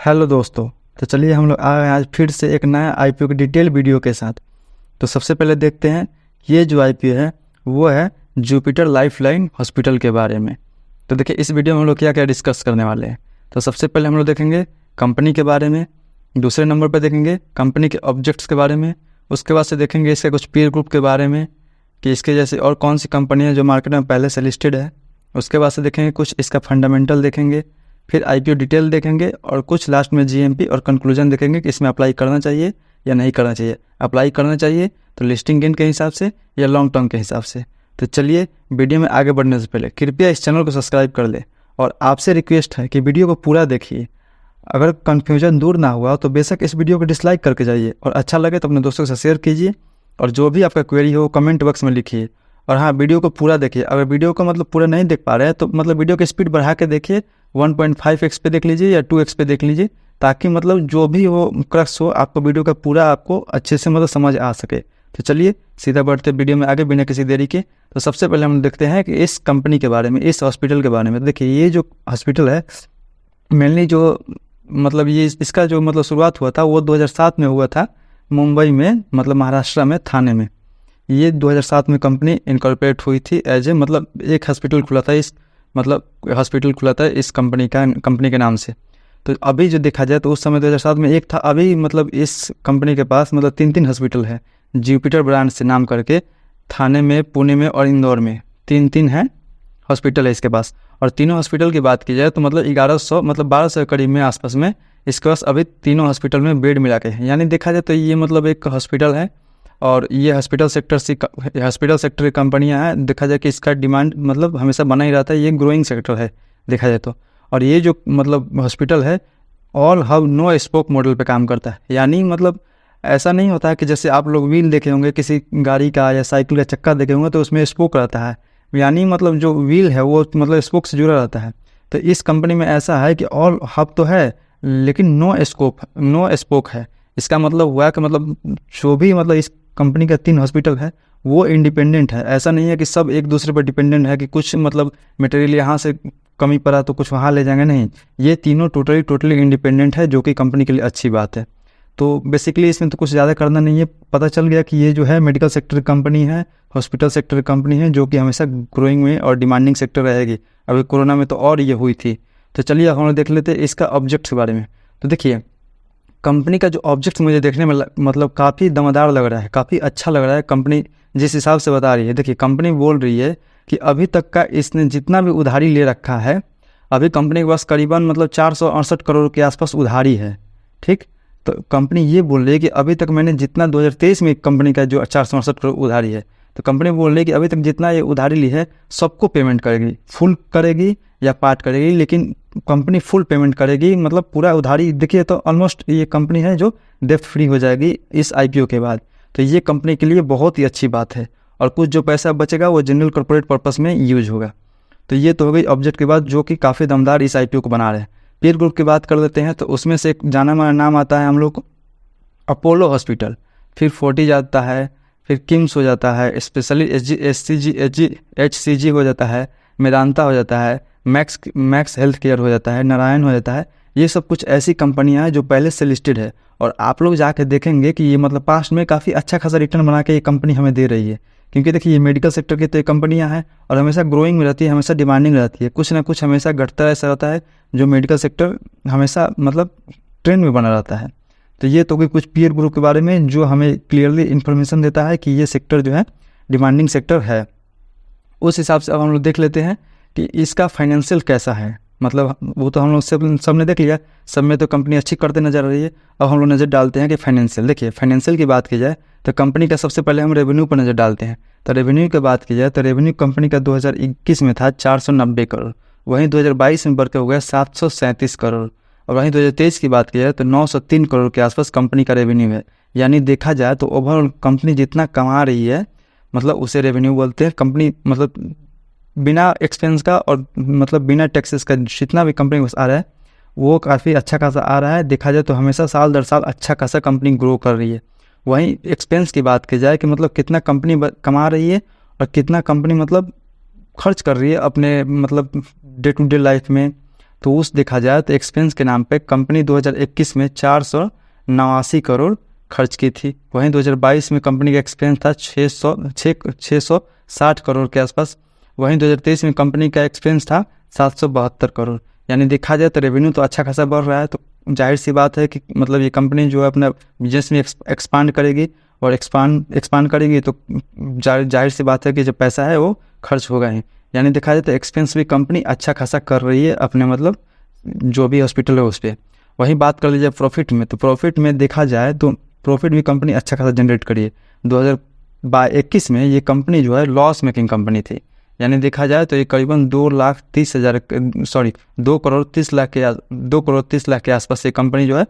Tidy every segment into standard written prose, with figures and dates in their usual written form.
Hello दोस्तों। तो चलिए हम लोग आए हैं आज फिर से एक नया आईपीओ की डिटेल वीडियो के साथ। तो सबसे पहले देखते हैं ये जो आईपीओ है वो है जुपिटर लाइफलाइन हॉस्पिटल के बारे में। तो देखिए इस वीडियो में हम लोग क्या क्या डिस्कस करने वाले हैं। तो सबसे पहले हम लोग देखेंगे कंपनी के बारे में, दूसरे नंबर पर देखेंगे कंपनी के ऑब्जेक्ट्स के बारे में, उसके बाद से देखेंगे इसके कुछ पीयर ग्रुप के बारे में कि इसके जैसे और कौन सी कंपनी है जो मार्केट में पहले से लिस्टेड है। उसके बाद से देखेंगे कुछ इसका फंडामेंटल देखेंगे, फिर आईपीओ डिटेल देखेंगे और कुछ लास्ट में जीएमपी और कंक्लूजन देखेंगे कि इसमें अप्लाई करना चाहिए या नहीं करना चाहिए। अप्लाई करना चाहिए तो लिस्टिंग गेन के हिसाब से या लॉन्ग टर्म के हिसाब से। तो चलिए वीडियो में आगे बढ़ने से पहले कृपया इस चैनल को सब्सक्राइब कर ले और आपसे रिक्वेस्ट है कि वीडियो को पूरा देखिए। अगर कन्फ्यूजन दूर ना हुआ तो बेशक इस वीडियो को डिसलाइक करके जाइए और अच्छा लगे तो अपने दोस्तों के साथ शेयर कीजिए और जो भी आपका क्वेरी हो कमेंट बॉक्स में लिखिए। और हाँ, वीडियो को पूरा देखिए। अगर वीडियो को पूरा नहीं देख पा रहे हैं तो वीडियो की स्पीड बढ़ा के देखिए, 1.5x पे देख लीजिए या 2x पे देख लीजिए, ताकि जो भी हो क्रक्स हो आपको वीडियो का पूरा आपको अच्छे से समझ आ सके। तो चलिए सीधा बढ़ते वीडियो में आगे बिना किसी देरी के। तो सबसे पहले हम देखते हैं कि इस कंपनी के बारे में, इस हॉस्पिटल के बारे में। देखिए ये जो हॉस्पिटल है मेनली जो ये इसका जो शुरुआत हुआ था वो 2007 में हुआ था, मुंबई में महाराष्ट्र में थाने में। ये 2007 में कंपनी इनकॉर्पोरेट हुई थी एज ए एक हॉस्पिटल खुला था हॉस्पिटल खुला था इस कंपनी के नाम से। तो अभी जो देखा जाए तो उस समय 2007 में एक था। अभी इस कंपनी के पास 3 हॉस्पिटल है जुपिटर ब्रांड से नाम करके, थाने में, पुणे में और इंदौर में 3 है हॉस्पिटल है इसके पास। और तीनों हॉस्पिटल की बात की जाए तो 1100 1200 के करीब में आसपास में इसके पास अभी तीनों हॉस्पिटल में बेड मिला के है। यानी देखा जाए तो ये एक हॉस्पिटल है और ये हॉस्पिटल सेक्टर की कंपनियां हैं। देखा जाए कि इसका डिमांड हमेशा बना ही रहता है, ये ग्रोइंग सेक्टर है देखा जाए तो। और ये जो हॉस्पिटल है all hub no spoke model पे काम करता है। यानी ऐसा नहीं होता है कि जैसे आप लोग व्हील देखे होंगे किसी गाड़ी का या साइकिल का चक्का देखे होंगे तो उसमें स्पोक रहता है। यानी जो व्हील है वो स्पोक से जुड़ा रहता है। तो इस कंपनी में ऐसा है कि ऑल हब तो है लेकिन नो स्पोक है। इसका हुआ कि जो भी इस कंपनी का 3 हॉस्पिटल है वो इंडिपेंडेंट है। ऐसा नहीं है कि सब एक दूसरे पर डिपेंडेंट है कि कुछ मटेरियल यहाँ से कमी पड़ा तो कुछ वहाँ ले जाएंगे, नहीं। ये तीनों टोटली इंडिपेंडेंट है, जो कि कंपनी के लिए अच्छी बात है। तो बेसिकली इसमें तो कुछ ज़्यादा करना नहीं है। पता चल गया कि ये जो है मेडिकल सेक्टर की कंपनी है, हॉस्पिटल सेक्टर की कंपनी है, जो कि हमेशा ग्रोइंग में और डिमांडिंग सेक्टर रहेगी। अभी कोरोना में तो और ये हुई थी। तो चलिए हम लोग देख लेते हैं इसका ऑब्जेक्ट्स के बारे में। तो देखिए कंपनी का जो ऑब्जेक्ट मुझे देखने में काफ़ी दमदार लग रहा है, काफ़ी अच्छा लग रहा है। कंपनी जिस हिसाब से बता रही है, देखिए कंपनी बोल रही है कि अभी तक का इसने जितना भी उधारी ले रखा है, अभी कंपनी के पास करीबन 468 करोड़ के आसपास उधारी है। ठीक, तो कंपनी ये बोल रही है कि अभी तक मैंने जितना 2023 में कंपनी का जो 468 करोड़ उधारी है, तो कंपनी बोल रही है कि अभी तक जितना ये उधारी ली है सबको पेमेंट करेगी, फुल करेगी या पार्ट करेगी, लेकिन कंपनी फुल पेमेंट करेगी। पूरा उधारी देखिए तो ऑलमोस्ट ये कंपनी है जो डेब्ट फ्री हो जाएगी इस आईपीओ के बाद। तो ये कंपनी के लिए बहुत ही अच्छी बात है और कुछ जो पैसा बचेगा वो जनरल कॉर्पोरेट पर्पस में यूज होगा। तो ये तो हो गई ऑब्जेक्ट के बाद, जो कि काफ़ी दमदार इस आईपीओ को बना रहे हैं। पीयर ग्रुप की बात कर लेते हैं तो उसमें से एक जाना माना नाम आता है हम लोग को अपोलो हॉस्पिटल, फिर फोर्टिज आता है, फिर किम्स हो जाता है, स्पेशली HCG हो जाता है, मेदांता हो जाता है, मैक्स हेल्थ केयर हो जाता है, नारायण हो जाता है। ये सब कुछ ऐसी कंपनियां हैं जो पहले से लिस्टेड है और आप लोग जाके देखेंगे कि ये पास्ट में काफ़ी अच्छा खासा रिटर्न बना के ये कंपनी हमें दे रही है। क्योंकि देखिए ये मेडिकल सेक्टर की तो ये कंपनियां हैं और हमेशा ग्रोइंग में रहती है, हमेशा डिमांडिंग रहती है, कुछ ना कुछ हमेशा घटता ऐसा रहता है, जो मेडिकल सेक्टर हमेशा ट्रेंड में बना रहता है। तो ये तो कोई कुछ पीयर ग्रुप के बारे में जो हमें क्लियरली इन्फॉर्मेशन देता है कि ये सेक्टर जो है डिमांडिंग सेक्टर है। उस हिसाब से अब हम लोग देख लेते हैं कि इसका फाइनेंशियल कैसा है। वो तो हम लोग सब ने देख लिया, सब में तो कंपनी अच्छी करते नजर आ रही है। अब हम लोग नज़र डालते हैं कि फाइनेंशियल, देखिए फाइनेंशियल की बात की जाए तो कंपनी का सबसे पहले हम रेवेन्यू पर नज़र डालते हैं। तो रेवेन्यू की बात की जाए तो रेवेन्यू कंपनी का 2021 में था 490 करोड़, वहीं 2022 में बढ़ के हो गया 737 करोड़, और वहीं 2023 की बात की जाए तो 903 करोड़ के आसपास कंपनी का रेवेन्यू है। यानी देखा जाए तो ओवरऑल कंपनी जितना कमा रही है उसे रेवेन्यू बोलते हैं। कंपनी बिना एक्सपेंस का और बिना टैक्सेस का जितना भी कंपनी आ रहा है वो काफ़ी अच्छा खासा आ रहा है। देखा जाए तो हमेशा साल दर साल अच्छा खासा कंपनी ग्रो कर रही है। वहीं एक्सपेंस की बात की जाए कि कितना कंपनी कमा रही है और कितना कंपनी खर्च कर रही है अपने डे टू डे लाइफ में, तो उस देखा जाए तो एक्सपेंस के नाम पे कंपनी 2021 में 489 करोड़ खर्च की थी। वहीं 2022 में कंपनी का एक्सपेंस था 660 करोड़ के आसपास। वहीं 2023 में कंपनी का एक्सपेंस था 772 करोड़। यानी देखा जाए तो रेवेन्यू तो अच्छा खासा बढ़ रहा है। तो जाहिर सी बात है कि मतलब ये कंपनी जो है अपना बिजनेस में एक्सपांड करेगी, और एक्सपांड करेगी तो जाहिर सी बात है कि जो पैसा है वो खर्च होगा ही। यानी देखा जाए तो एक्सपेंस भी कंपनी अच्छा खासा कर रही है अपने मतलब जो भी हॉस्पिटल है उस पर। वहीं बात कर लीजिए प्रॉफिट में, तो प्रॉफिट में देखा जाए तो प्रॉफिट भी कंपनी अच्छा खासा जनरेट करी है। 2021 में ये कंपनी जो है लॉस मेकिंग कंपनी थी। यानी देखा जाए तो ये करीबन 2 करोड़ 30 लाख के आसपास ये कंपनी जो है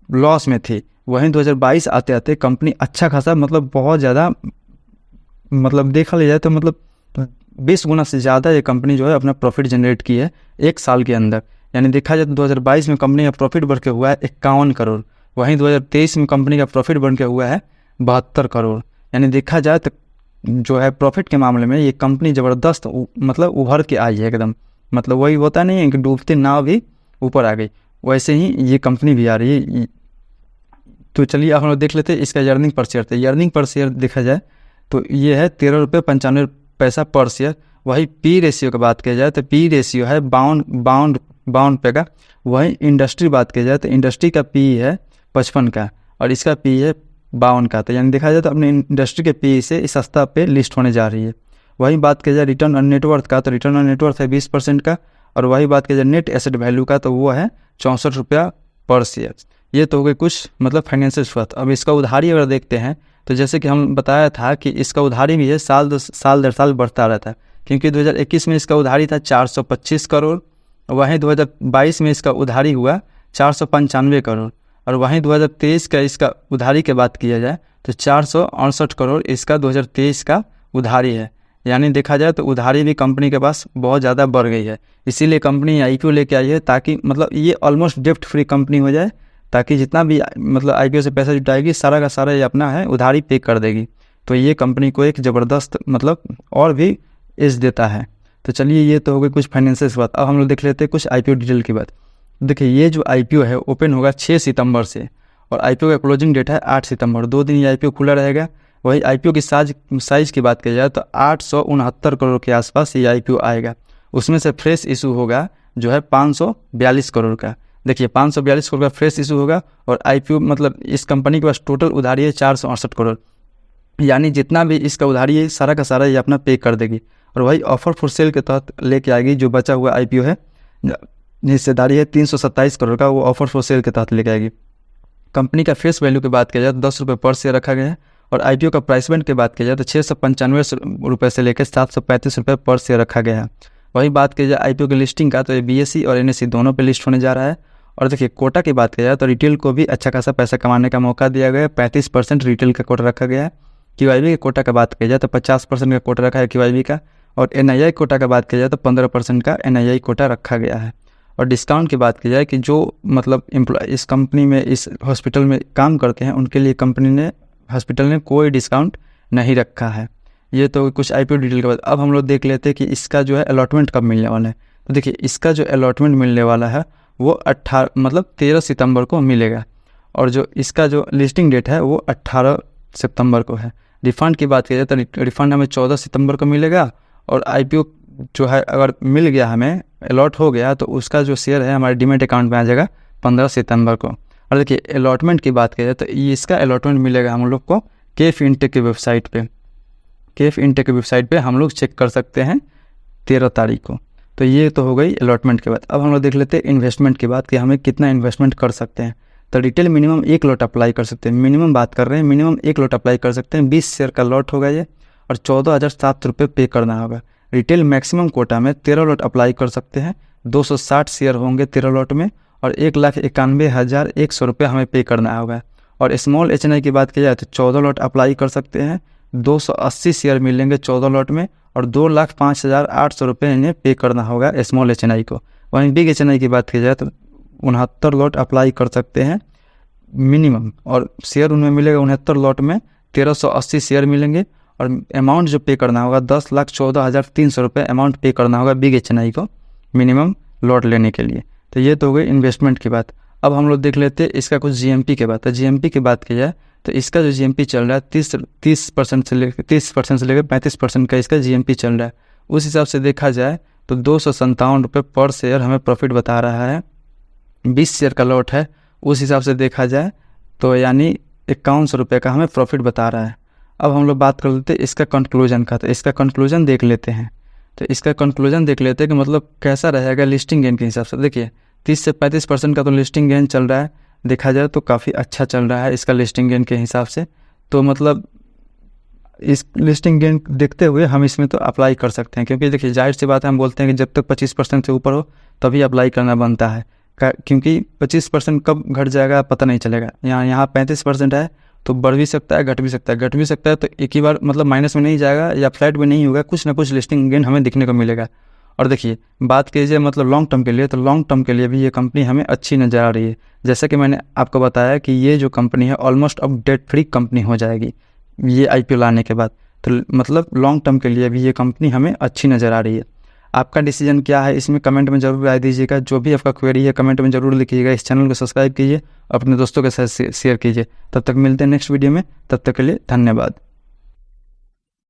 लॉस में थी। वहीं 2022 आते आते कंपनी अच्छा खासा मतलब बहुत ज़्यादा मतलब देखा लिया जाए तो मतलब 20 गुना से ज़्यादा ये कंपनी जो है अपना प्रॉफिट जनरेट की है एक साल के अंदर। यानी देखा जाए तो 2022 में कंपनी का प्रॉफिट बढ़ के हुआ है 51 करोड़। वहीं 2023 में कंपनी का प्रॉफिट बढ़ के हुआ है 72 करोड़। यानी देखा जाए तो जो है प्रॉफिट के मामले में ये कंपनी ज़बरदस्त मतलब उभर के आई है एकदम। मतलब वही होता नहीं है कि डूबती नाव भी ऊपर आ गई, वैसे ही ये कंपनी भी आ रही है। तो चलिए आप हम लोग देख लेते हैं इसका अर्निंग पर शेयर। तो अर्निंग पर शेयर देखा जाए तो ये है 13.95 पर शेयर। वही पी रेशियो की बात किया जाए तो पी रेशियो है 52 पे का। वही इंडस्ट्री बात किया जाए तो इंडस्ट्री का पी है 55 का और इसका पी है 52 का। तो यानी देखा जाए तो अपने इंडस्ट्री के पी से इस सस्ता पे लिस्ट होने जा रही है। वही बात किया जाए रिटर्न ऑन नेटवर्थ का, तो रिटर्न ऑन नेटवर्थ है 20% का। और वही बात किया जाए नेट एसेट वैल्यू का, तो वो है 64 रुपया पर शेयर। ये तो हो गई कुछ मतलब फाइनेंशियल बात। अब इसका उधारी अगर देखते हैं तो जैसे कि हम बताया था कि इसका उधारी भी है साल दर साल बढ़ता रहता है। क्योंकि 2021 में इसका उधारी था 425 करोड़। वहीं 2022 में इसका उधारी हुआ 495 करोड़। और वहीं 2023 का इसका उधारी के बात किया जाए तो 468 करोड़ इसका 2023 का उधारी है। यानी देखा जाए तो उधारी भी कंपनी के पास बहुत ज़्यादा बढ़ गई है। इसीलिए कंपनी IPO लेके आई है ताकि मतलब ये ऑलमोस्ट डेप्ट फ्री कंपनी हो जाए, ताकि जितना भी मतलब IPO से पैसा जुटाएगी सारा का सारा ये अपना है उधारी पे कर देगी। तो ये कंपनी को एक ज़बरदस्त मतलब और भी एज देता है। तो चलिए ये तो हो गई कुछ फाइनेंशियल बात। अब हम लोग देख लेते हैं कुछ IPO डिटेल की बात। देखिए ये जो IPO है ओपन होगा 6 सितंबर से और IPO का क्लोजिंग डेट है 8 सितंबर। 2 दिन ये IPO खुला रहेगा। वही IPO की साइज की बात की जाए तो 869 करोड़ के आसपास ये IPO आएगा। उसमें से फ्रेश इशू होगा जो है 542 करोड़ का। देखिए 542 करोड़ का फ्रेश इशू होगा और IPO मतलब इस कंपनी के पास टोटल उधारी है 468 करोड़। यानी जितना भी इसका उधारी है सारा का सारा ये अपना पे कर देगी। और वही ऑफर फॉर सेल के तहत लेके आएगी। जो बचा हुआ IPO है हिस्सेदारी है 327 करोड़ का, वो ऑफर फॉर सेल के तहत लेके आएगी। कंपनी का फेस वैल्यू की बात किया जाए तो 10 रुपये पर शेयर रखा गया है। और IPO का प्राइसमेंट की बात किया जाए तो 695 रुपये से लेकर 735 रुपये पर शेयर रखा गया है। वही बात की जाए IPO की लिस्टिंग का, तो ये BSE और NSE दोनों पे लिस्ट होने जा रहा है। और देखिए कोटा की बात किया जाए तो रिटेल को भी अच्छा खासा पैसा कमाने का मौका दिया गया है। 35% रिटेल का कोटा रखा गया है। QIB के कोटा का बात किया जाए तो 50% का कोटा रखा है QIB का। और NII कोटा का बात किया जाए तो 15% का NII कोटा रखा गया है। और डिस्काउंट की बात की जाए कि जो मतलब एम्प्लॉय इस कंपनी में इस हॉस्पिटल में काम करते हैं उनके लिए कंपनी ने हॉस्पिटल ने कोई डिस्काउंट नहीं रखा है। ये तो कुछ IPO डिटेल के बाद अब हम लोग देख लेते हैं कि इसका जो है अलॉटमेंट कब मिलने वाला है। तो देखिए इसका जो अलॉटमेंट मिलने वाला है वो 13 सितंबर को मिलेगा। और जो इसका जो लिस्टिंग डेट है वो 18 सितंबर को है। रिफ़ंड की बात की जाए तो रिफ़ंड हमें 14 सितंबर को मिलेगा। और IPO जो है अगर मिल गया हमें अलॉट हो गया तो उसका जो शेयर है हमारे डीमेट अकाउंट में आ जाएगा 15 सितंबर को। और देखिए अलॉटमेंट की बात की जाए तो इसका अलॉटमेंट मिलेगा हम लोग को केफ इंटेक की वेबसाइट पे। केफ इंटेक की वेबसाइट पे हम लोग चेक कर सकते हैं 13 तारीख को। तो ये तो हो गई अलॉटमेंट के बाद। अब हम लोग देख लेते हैं इन्वेस्टमेंट की बात कि हमें कितना इन्वेस्टमेंट कर सकते हैं। तो रिटेल मिनिमम 1 लॉट अप्लाई कर सकते हैं। मिनिमम बात कर रहे हैं, मिनिमम 1 लॉट अप्लाई कर सकते हैं। 20 शेयर का लॉट होगा ये और 14,007 रुपये पे करना होगा। रिटेल मैक्सिमम कोटा में 13 लॉट अप्लाई कर सकते हैं। 260 शेयर होंगे 13 लॉट में और 1,91,100 रुपये हमें पे करना होगा। और स्मॉल HNI की बात की जाए तो 14 लॉट अप्लाई कर सकते हैं। 280 शेयर मिलेंगे 14 लॉट में और 2,05,800 रुपये इन्हें पे करना होगा स्मॉल HNI को। वहीं बिग HNI की बात की जाए तो 69 लॉट अप्लाई कर सकते हैं मिनिमम और शेयर उनमें मिलेगा 69 लॉट में 1380 शेयर मिलेंगे। और अमाउंट जो पे करना होगा 10,14,300 रुपये अमाउंट पे करना होगा बिग HNI को मिनिमम लॉट लेने के लिए। तो ये तो हो गई इन्वेस्टमेंट की बात। अब हम लोग देख लेते हैं इसका कुछ जीएमपी के बात। तो जीएमपी की बात की जाए तो इसका जो जीएमपी चल रहा है 30% से लेकर 35% का इसका जीएमपी चल रहा है। उस हिसाब से देखा जाए तो 257 रुपये पर शेयर हमें प्रॉफिट बता रहा है। 20 शेयर का लॉट है, उस हिसाब से देखा जाए तो यानी 5100 रुपये का हमें प्रॉफिट बता रहा है। अब हम लोग बात कर लेते हैं इसका कंक्लूजन का। तो इसका कंक्लूजन देख लेते हैं। तो इसका कंक्लूजन देख लेते हैं कि मतलब कैसा रहेगा लिस्टिंग गेन के हिसाब से। देखिए 30 से 35% का तो लिस्टिंग गेन चल रहा है, देखा जाए तो काफ़ी अच्छा चल रहा है इसका लिस्टिंग गेन के हिसाब से। तो मतलब इस लिस्टिंग गेन देखते हुए हम इसमें तो अप्लाई कर सकते हैं, क्योंकि देखिए जाहिर सी बात है हम बोलते हैं कि जब तक 25% से ऊपर हो तभी अप्लाई करना बनता है, क्योंकि 25% कब घट जाएगा पता नहीं चलेगा। यहाँ 35% है तो बढ़ भी सकता है, घट भी सकता है। घट भी सकता है तो एक ही बार मतलब माइनस में नहीं जाएगा या फ्लैट में नहीं होगा, कुछ ना कुछ लिस्टिंग गेन हमें देखने को मिलेगा। और देखिए बात कीजिए मतलब लॉन्ग टर्म के लिए, तो लॉन्ग टर्म के लिए भी ये कंपनी हमें अच्छी नज़र आ रही है। जैसा कि मैंने आपको बताया कि ये जो कंपनी है ऑलमोस्ट अब डेट फ्री कंपनी हो जाएगी ये आईपीओ लाने के बाद। तो मतलब लॉन्ग टर्म के लिए भी ये कंपनी हमें अच्छी नज़र आ रही है। आपका डिसीजन क्या है इसमें कमेंट में ज़रूर राय दीजिएगा। जो भी आपका क्वेरी है कमेंट में ज़रूर लिखिएगा। इस चैनल को सब्सक्राइब कीजिए, अपने दोस्तों के साथ शेयर कीजिए। तब तक मिलते हैं नेक्स्ट वीडियो में, तब तक के लिए धन्यवाद।